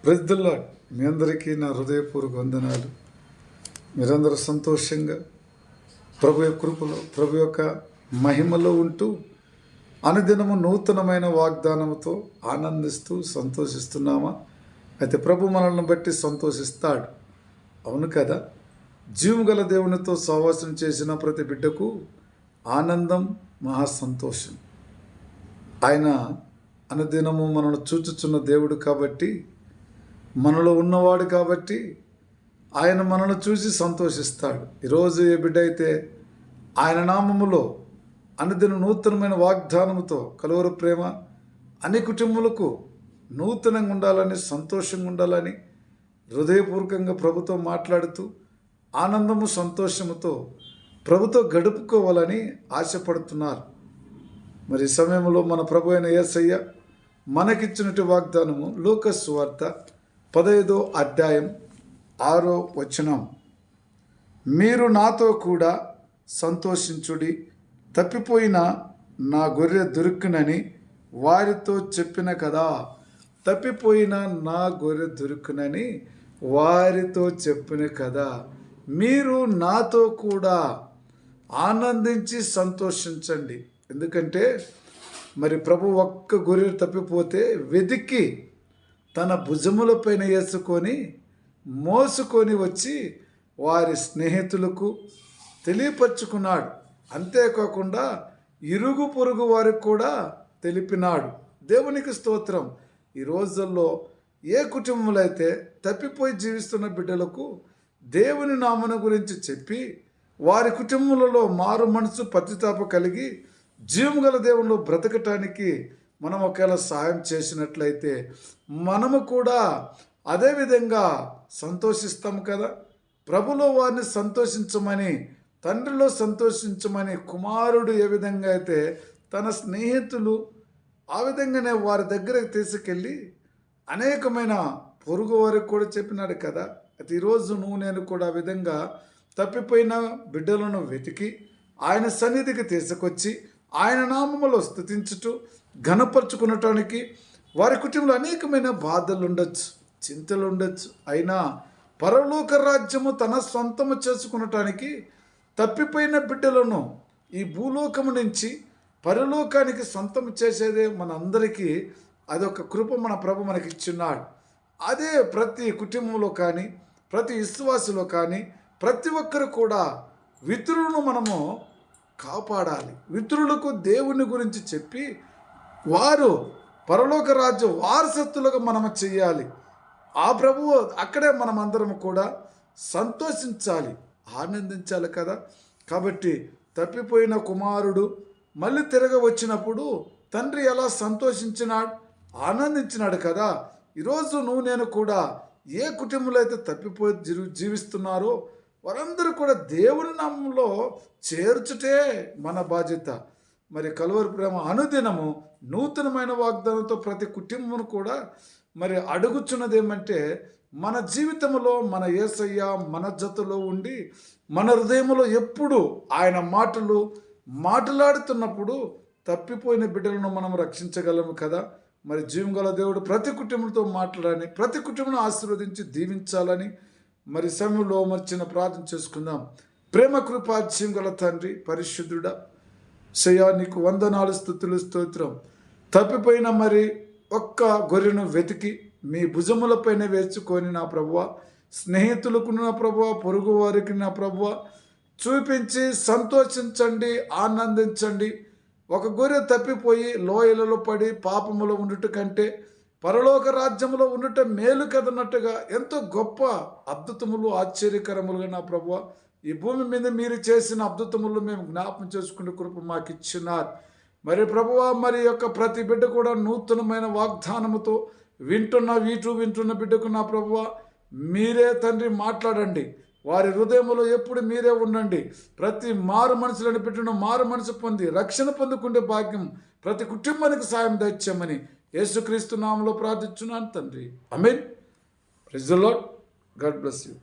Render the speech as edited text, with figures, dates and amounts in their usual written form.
Praise the lord. మీ అందరికీ నా హృదయపూర్వక వందనాలు. మీరందరూ సంతోషంగా ప్రభు యొక్క కృపలో, ప్రభు యొక్క మహిమలో ఉంటూ అనుదినము నూతనమైన వాగ్దానంతో ఆనందిస్తూ సంతోషిస్తున్నామా? అయితే ప్రభు మనల్ని బట్టి సంతోషిస్తాడు. అవును కదా? జీవం గల దేవునితో సహవాసం చేసిన ప్రతి బిడ్డకు ఆనందం, మహా సంతోషం. ఆయన అనుదినము మనల్ని చూచుచున్న దేవుడు కాబట్టి, మనలో ఉన్నవాడు కాబట్టి ఆయన మనల్ని చూసి సంతోషిస్తాడు. ఈరోజు ఏ బిడ్డ అయితే ఆయన నామములో అనుదిన నూతనమైన వాగ్దానముతో కలువరు ప్రేమ అన్ని కుటుంబాలకు నూతనంగా ఉండాలని, సంతోషంగా ఉండాలని హృదయపూర్వకంగా ప్రభుతో మాట్లాడుతూ ఆనందము సంతోషముతో ప్రభుతో గడుపుకోవాలని ఆశపడుతున్నారు. మరి ఈ సమయంలో మన ప్రభు అయిన యేసయ్య మనకిచ్చినట్టు వాగ్దానము లూకాసు సువార్త 15వ అధ్యాయం 6వ వచనం. మీరు నాతో కూడా సంతోషించుడి, తప్పిపోయిన నా గొర్రె దొరుకునని వారితో చెప్పిన కదా. తప్పిపోయిన నా గొర్రె దొరుకునని వారితో చెప్పిన కదా. మీరు నాతో కూడా ఆనందించి సంతోషించండి. ఎందుకంటే మరి ప్రభు ఒక్క గొర్రె తప్పిపోతే వెతికి తన భుజములపైన వేసుకొని మోసుకొని వచ్చి వారి స్నేహితులకు తెలియపరుచుకున్నాడు. అంతేకాకుండా ఇరుగు పొరుగు వారికి కూడా తెలిపినాడు. దేవునికి స్తోత్రం. ఈ రోజుల్లో ఏ కుటుంబంలో అయితే తప్పిపోయి జీవిస్తున్న బిడ్డలకు దేవుని నామన గురించి చెప్పి వారి కుటుంబాలలో మారు మనసు పశ్చాత్తాప కలిగి జీవం గల దేవునిలో బ్రతకటానికి మనం ఒకవేళ సహాయం చేసినట్లయితే మనము కూడా అదేవిధంగా సంతోషిస్తాము కదా. ప్రభులో వారిని సంతోషించమని, తండ్రిలో సంతోషించమని కుమారుడు ఏ విధంగా అయితే తన స్నేహితులు ఆ విధంగానే వారి దగ్గరకు తీసుకెళ్ళి అనేకమైన పొరుగు వారికి కూడా చెప్పినాడు కదా. అయితే ఈరోజు నేను కూడా ఆ విధంగా తప్పిపోయిన బిడ్డలను వెతికి ఆయన సన్నిధికి తీసుకొచ్చి ఆయన నామములో స్తుతించుటూ ఘనపరుచుకునటానికి వారి కుటుంబంలో అనేకమైన బాధలు ఉండొచ్చు, చింతలు ఉండొచ్చు. అయినా పరలోక రాజ్యము తన సొంతము చేసుకునటానికి తప్పిపోయిన బిడ్డలను ఈ భూలోకము నుంచి పరలోకానికి సొంతం చేసేదే మనందరికీ అదొక కృప మన ప్రభు మనకి ఇచ్చున్నాడు. అదే ప్రతి కుటుంబంలో కానీ, ప్రతి విశ్వాసులో కానీ ప్రతి ఒక్కరు కూడా వితురులను మనము కాపాడాలి. వితురులకు దేవుని గురించి చెప్పి వారు పరలోక రాజ్యం వారసత్తులుగా మనము చెయ్యాలి. ఆ ప్రభువు అక్కడే మనమందరం కూడా సంతోషించాలి, ఆనందించాలి కదా. కాబట్టి తప్పిపోయిన కుమారుడు మళ్ళీ తిరగ వచ్చినప్పుడు తండ్రి ఎలా సంతోషించినాడు, ఆనందించినాడు కదా. ఈరోజు నేను కూడా ఏ కుటుంబంలో అయితే తప్పిపోయి జీవిస్తున్నారో వారందరూ కూడా దేవుని నామంలో చేర్చుటే మన బాధ్యత. మరి కలువరి ప్రేమ అనుదినము నూతనమైన వాగ్దానంతో ప్రతి కుటుంబం కూడా మరి అడుగుచున్నది ఏమంటే, మన జీవితంలో మన యేసయ్య మన జతలో ఉండి మన హృదయంలో ఎప్పుడు ఆయన మాటలు మాట్లాడుతున్నప్పుడు తప్పిపోయిన బిడ్డలను మనం రక్షించగలము కదా. మరి జీవం గల దేవుడు ప్రతి కుటుంబంతో మాట్లాడాలని, ప్రతి కుటుంబం ఆశీర్వదించి దీవించాలని మరి సమయంలో వచ్చిన ప్రార్థన చేసుకుందాం. ప్రేమ కృపా జీవం గల తండ్రి, పరిశుద్ధుడా సయ్యా, నీకు వందనాలు, స్తుతులు, స్తోత్రం. తప్పిపోయిన మరి ఒక్క గొర్రెను వెతికి మీ భుజములపైన వేసుకొని నా ప్రభువ, స్నేహితులకు నా ప్రభువ, పొరుగు వారికి నా ప్రభువ చూపించి సంతోషించండి, ఆనందించండి. ఒక గొర్రె తప్పిపోయి లోయలలో పడి పాపములో ఉండుట కంటే పరలోక రాజ్యములో ఉండుట మేలు కదన్నట్టుగా ఎంతో గొప్ప అద్భుతములు, ఆశ్చర్యకరములుగా నా ప్రభువ ఈ భూమి మీద మీరు చేసిన అద్భుతములు మేము జ్ఞాపకం చేసుకునే కృప మాకు ఇచ్చినారు. మరి ప్రభువ, మరి యొక్క ప్రతి బిడ్డ కూడా నూతనమైన వాగ్దానముతో వింటున్న బిడ్డకు నా ప్రభువ మీరే తండ్రి మాట్లాడండి. వారి హృదయంలో ఎప్పుడు మీరే ఉండండి. ప్రతి మారు మనసులను పెట్టిన మారు మనసు పొంది రక్షణ పొందుకునే భాగ్యం ప్రతి కుటుంబానికి సాయం దయచేయమని యేసుక్రీస్తు నామములో ప్రార్థించున్నాను తండ్రి. ఆమేన్. Praise the lord. God bless you.